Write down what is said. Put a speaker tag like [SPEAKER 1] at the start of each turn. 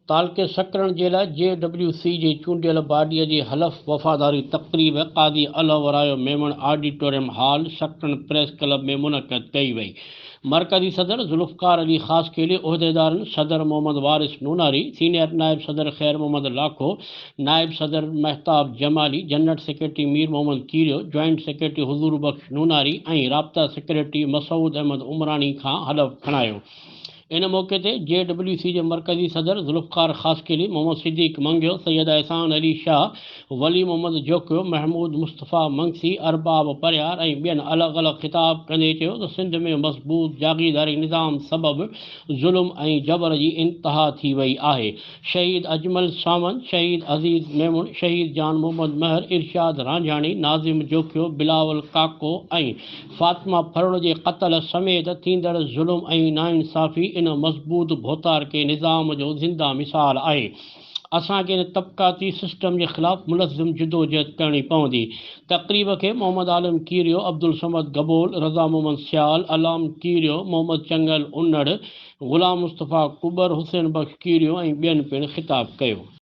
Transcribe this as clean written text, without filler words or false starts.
[SPEAKER 1] तालके सकरण जे लाइ JWC जे चूंडियल बाडीअ जी हलफ़ वफ़ादारी तक़रीब क़ादी अलवरायो मेमण ऑडिटोरियम हॉल सकरण प्रेस क्लब में मुनक़द कई वई। मरकज़ी सदर ज़ुल्फ़कार अली ख़ास के लिए उहदेदारनि सदर मोहम्मद वारिस नूनारी, सीनियर नायब सदर खैर मोहम्मद लाखो, नायब सदर Mahtab Jamali, general secretary Mir Mohammad Kirio, joint secretary Huzoor Bakhsh Nunari ऐं राब्ता सेक्रेटरी मसूद अहमद उमरानी खां हलफ़ खणायो। इन मौके ते JWC जे मरकज़ी सदर ज़ुल्फ़कार ख़ास केली मोहम्मद सिद्दीक़ मंगियो, सैयद एहसान अली शाह, वली मोहम्मद जोकियो, महमूद मुस्तफ़ा मंगसी, अरबाब परियार ऐं ॿियनि अलॻि अलॻि ख़िताब कंदे चयो त सिंध में मज़बूत जागीरदारी निज़ाम सबबि ज़ुल्म ऐं जबर जी इंतहा थी वई आहे। शहीद अजमल सावंत, शहीद अज़ीज़ मेमुण, शहीद जान मोहम्मद महर, इरशाद रांझाणी, नाज़िम जोकियो, बिलावल काको ऐं फातिमा फरुण जे क़त्ल समेत थींदड़ ज़ुल्म ऐं नाइंसाफ़ी इन मज़बूत भोतार के निज़ाम जो ज़िंदा मिसाल आहे। असांखे इन तबक़ाती सिस्टम जे ख़िलाफ़ मुलज़िम जिदोजहद करणी पवंदी। तक़रीब के मोहम्मद आलम कीरियो, अब्दुल समद गबोल, रज़ा मोहम्मद सियाल, अलाम कीरियो, मोहम्मद चंगल उन्नड़, ग़ुलाम मुस्तफ़ा कुबर, हुसैन बख्श कीरियो ऐं ॿियनि पिणु ख़िताब कयो।